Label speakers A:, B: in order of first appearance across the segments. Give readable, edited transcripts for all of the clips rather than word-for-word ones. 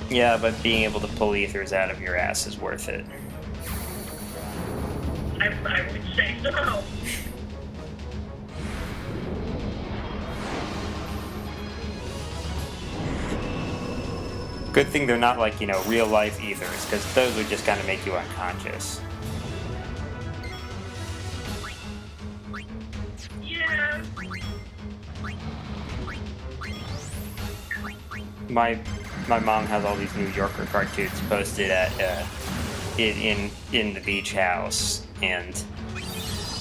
A: Yeah, but being able to pull ethers out of your ass is worth it.
B: I would say so.
A: Good thing they're not like, real life ethers, because those would just kind of make you unconscious.
B: Yeah.
A: My mom has all these New Yorker cartoons posted at in the beach house, and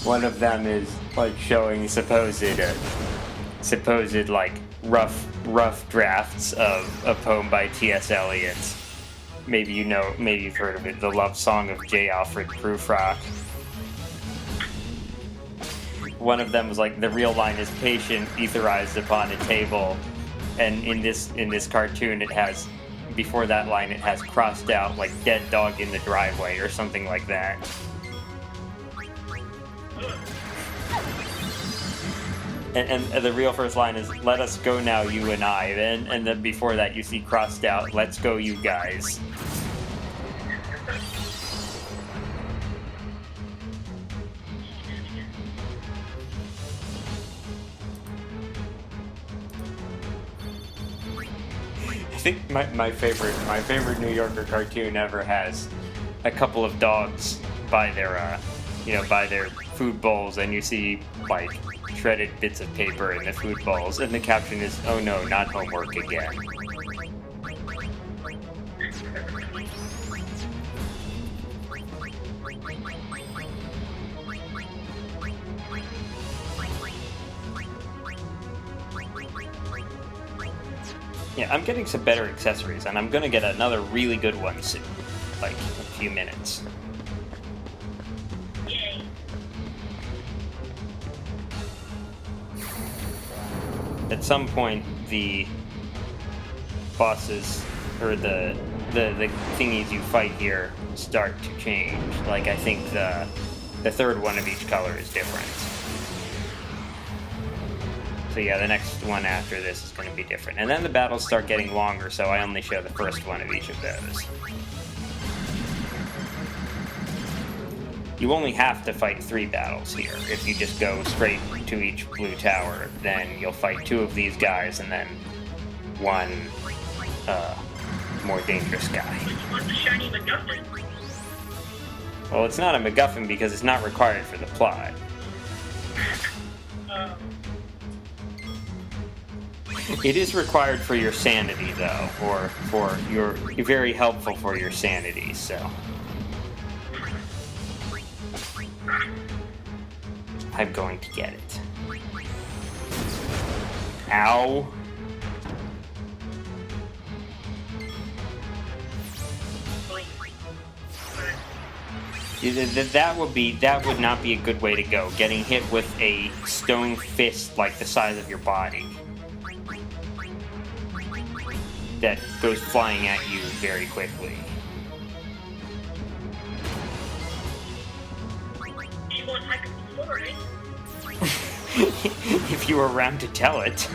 A: one of them is like showing supposed like rough drafts of a poem by T.S. Eliot. Maybe you've heard of it, The Love Song of J. Alfred Prufrock. One of them was like, the real line is patient, etherized upon a table, and in this cartoon it has, before that line it has crossed out like dead dog in the driveway or something like that. And the real first line is, let us go now, you and I. And then before that you see crossed out, let's go, you guys. I think my favorite New Yorker cartoon ever has a couple of dogs by their food bowls, and you see like shredded bits of paper in the food bowls, and the caption is, "Oh no, not homework again." Yeah, I'm getting some better accessories, and I'm gonna get another really good one soon, like in a few minutes.
B: Yay.
A: At some point, the bosses, or the thingies you fight here start to change. Like, I think the third one of each color is different. So yeah, the next one after this is going to be different. And then the battles start getting longer, so I only show the first one of each of those. You only have to fight 3 battles here. If you just go straight to each blue tower, then you'll fight 2 of these guys and then 1 more dangerous guy.
B: Which one's the shiny MacGuffin?
A: Well, it's not a MacGuffin because it's not required for the plot. It is required for your sanity, though, or for you're very helpful for your sanity, so. I'm going to get it. Ow. That would not be a good way to go, getting hit with a stone fist like the size of your body that goes flying at you very quickly.
B: You won't hack it before, right?
A: If you were around to tell it.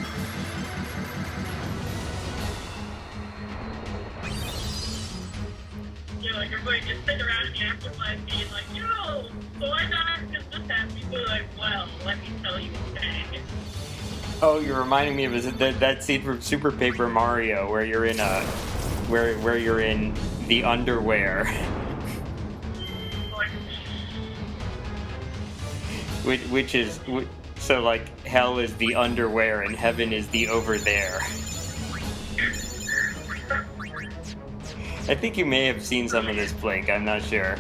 B: You know, like everybody just sit around in the afterlife being like, yo, so why not just this happen? People are like, well, let me tell you a thing.
A: Oh, you're reminding me of that scene from Super Paper Mario where you're in where you're in the underwear. Which is so like hell is the underwear and heaven is the over there. I think you may have seen some of this, Blink. I'm not sure.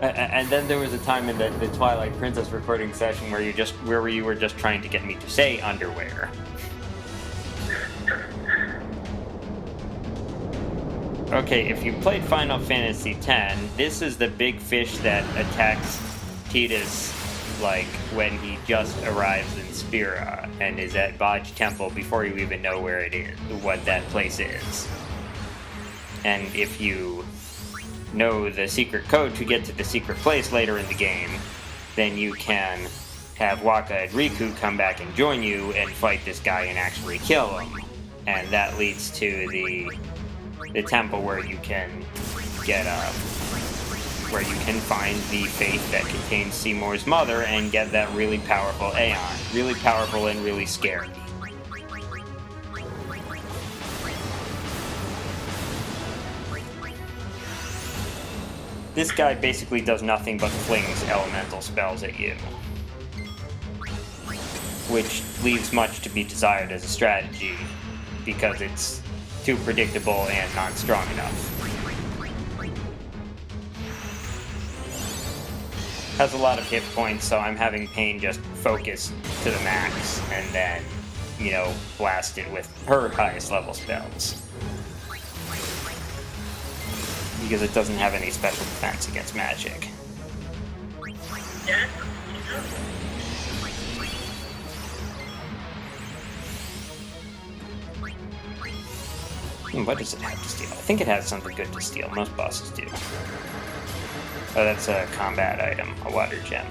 A: And then there was a time in the Twilight Princess recording session where you were just trying to get me to say underwear. Okay, if you played Final Fantasy X, this is the big fish that attacks Tidus, like, when he just arrives in Spira and is at Baj Temple before you even know where it is, what that place is. And if you know the secret code to get to the secret place later in the game, then you can have Waka and Riku come back and join you and fight this guy and actually kill him. And that leads to the temple where you can get where you can find the faith that contains Seymour's mother and get that really powerful Aeon. Really powerful and really scary. This guy basically does nothing but flings elemental spells at you, which leaves much to be desired as a strategy, because it's too predictable and not strong enough. Has a lot of hit points, so I'm having Pain just focus to the max, and then, you know, blast it with her highest level spells. Because it doesn't have any special defense against magic.
B: Yeah.
A: What does it have to steal? I think it has something good to steal. Most bosses do. Oh, that's a combat item, a water gem.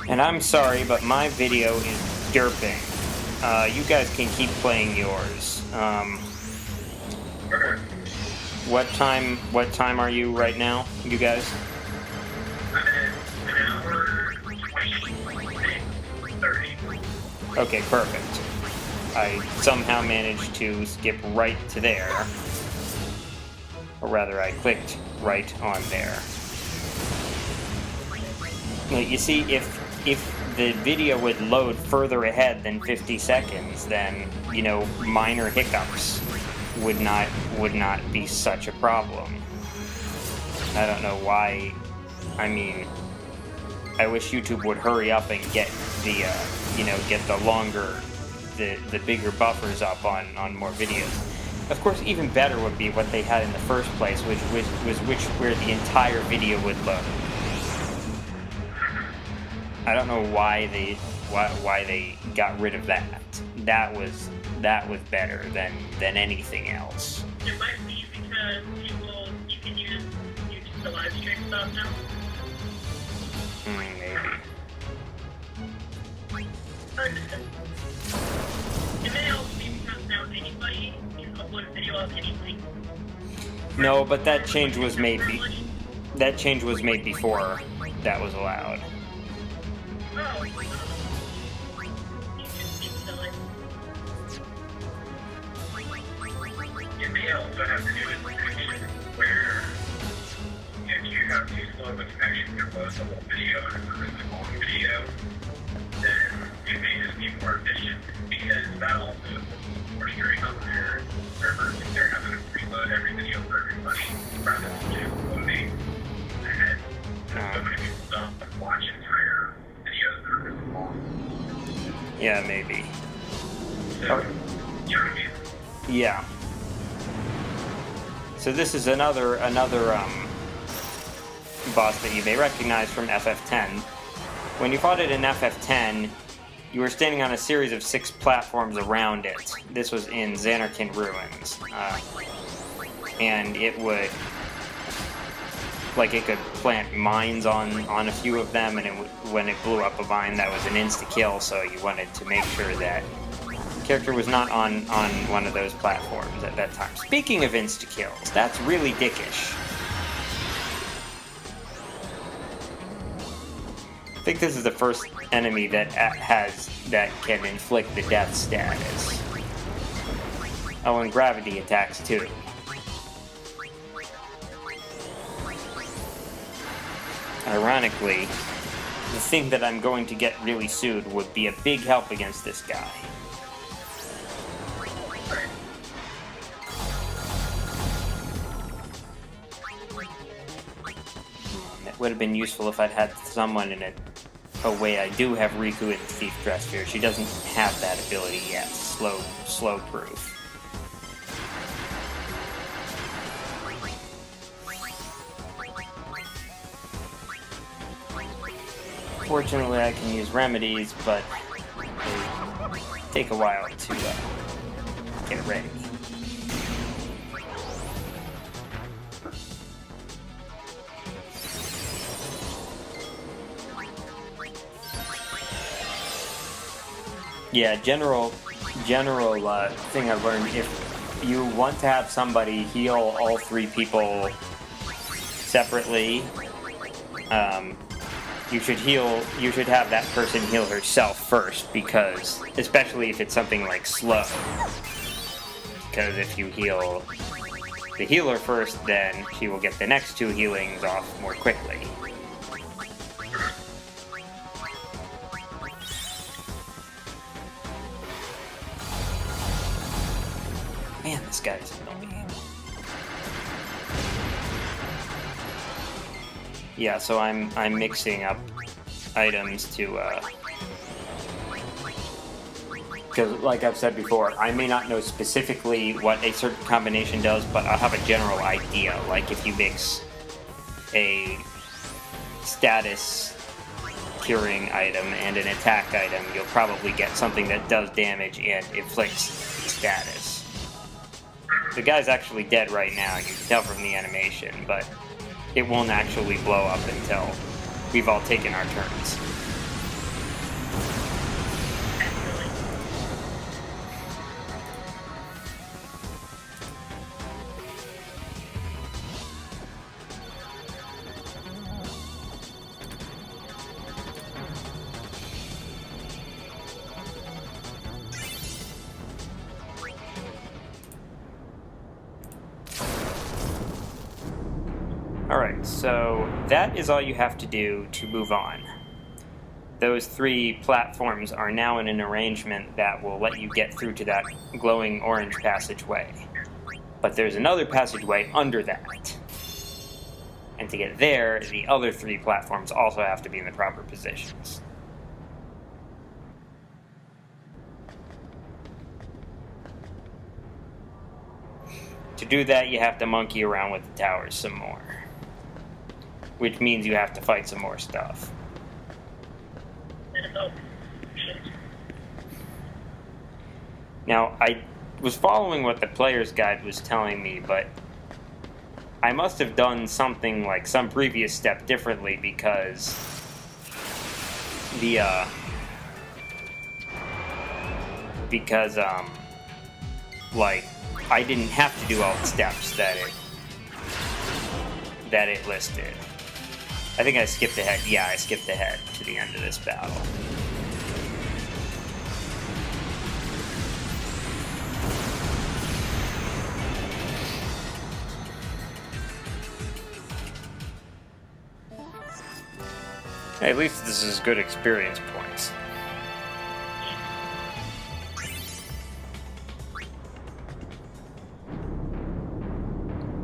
A: And I'm sorry, but my video is derping. You guys can keep playing yours.
B: Okay.
A: What time are you right now, you guys?
B: An hour 30.
A: Okay, perfect. I somehow managed to skip right to there. Or rather, I clicked right on there. Now, you see, if the video would load further ahead than 50 seconds, then, you know, minor hiccups would not be such a problem. I don't know why. I mean, I wish YouTube would hurry up and get the get the longer, the bigger buffers up on more videos. Of course, even better would be what they had in the first place, which was where the entire video would load. I don't know why they got rid of that. That was better than anything else.
B: It might be because you can use the live stream stuff now.
A: Maybe.
B: It may also be because now anybody can upload a video of anything.
A: No, but that change was made before that was allowed.
B: Oh, you just need to like. It may also have to do with connection, where if you have too slow of a connection to post a whole video or a long video, then it may just be more efficient, because that also puts more strain on their servers if they're having to preload every video for everybody rather than just loading ahead. So many people don't watch entire videos that are really long.
A: Yeah, maybe.
B: So, you know what I mean?
A: Yeah. So this is another boss that you may recognize from FF10. When you fought it in FF10, you were standing on a series of 6 platforms around it. This was in Xanarkin Ruins. And it would... it could plant mines on a few of them, and when it blew up a mine, that was an insta-kill, so you wanted to make sure that the character was not on one of those platforms at that time. Speaking of insta-kills, that's really dickish. I think this is the first enemy that can inflict the death status. Oh, and gravity attacks too. Ironically, the thing that I'm going to get really soon would be a big help against this guy. It would have been useful if I'd had someone in it. Oh wait, I do have Riku in Thief Dresspheres. She doesn't have that ability yet. Slow proof. Fortunately, I can use remedies, but they take a while to get ready. Yeah, general thing I've learned, if you want to have somebody heal all 3 people separately, you should have that person heal herself first, because, especially if it's something like slow, because if you heal the healer first, then she will get the next 2 healings off more quickly. Man, this guy's annoying. Yeah, so I'm mixing up items to, because like I've said before, I may not know specifically what a certain combination does, but I'll have a general idea. Like if you mix a status curing item and an attack item, you'll probably get something that does damage and inflicts status. The guy's actually dead right now, you can tell from the animation, but it won't actually blow up until we've all taken our turns. Alright, so that is all you have to do to move on. Those 3 platforms are now in an arrangement that will let you get through to that glowing orange passageway. But there's another passageway under that. And to get there, the other 3 platforms also have to be in the proper positions. To do that, you have to monkey around with the towers some more. Which means you have to fight some more stuff. Now, I was following what the player's guide was telling me, but I must have done something like some previous step differently, because like, I didn't have to do all the steps that it listed. I think I skipped ahead. Yeah, I skipped ahead to the end of this battle. Hey, at least this is good experience points.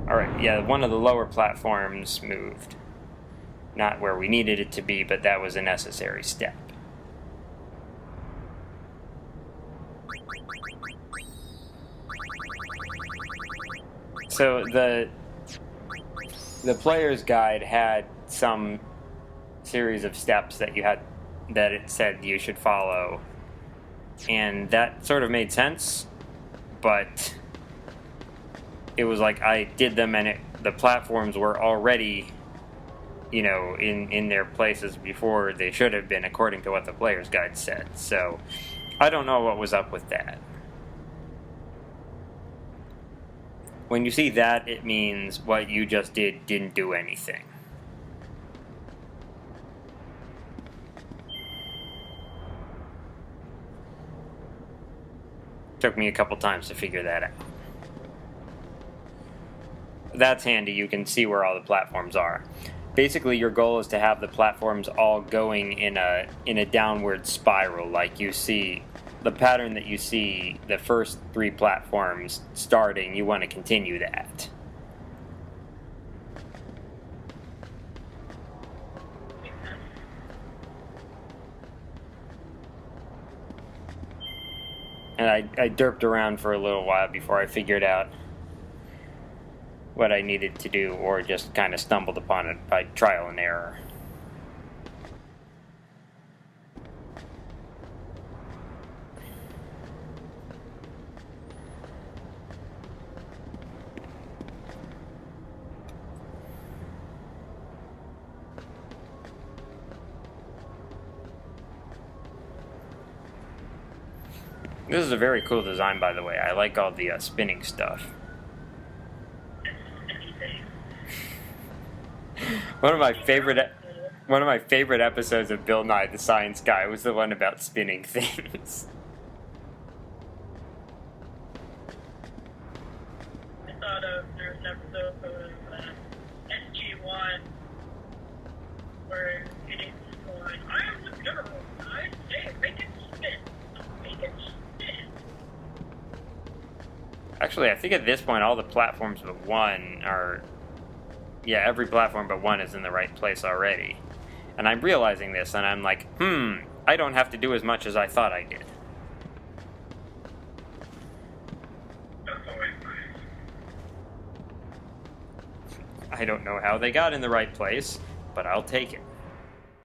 A: Alright, yeah, one of the lower platforms moved. Not where we needed it to be, but that was a necessary step. So the player's guide had some series of steps that it said you should follow, and that sort of made sense, but it was like I did them and the platforms were already, you know, in their places before they should have been, according to what the player's guide said. So I don't know what was up with that. When you see that, it means what you just did didn't do anything. Took me a couple times to figure that out. That's handy, you can see where all the platforms are. Basically, your goal is to have the platforms all going in a downward spiral, like you see the pattern that you see the first 3 platforms starting. You want to continue that. And I derped around for a little while before I figured out what I needed to do, or just kind of stumbled upon it by trial and error. This is a very cool design, by the way. I like all the spinning stuff. One of my favorite episodes of Bill Nye the Science Guy was the one about spinning things.
C: I thought there was an episode of SG1 where it is going, I am the general, I say, make it spin, make it spin.
A: Actually, I think at this point all the platforms but one are... Yeah, every platform but one is in the right place already. And I'm realizing this, and I'm like, I don't have to do as much as I thought I did.
B: That's always nice.
A: I don't know how they got in the right place, but I'll take it.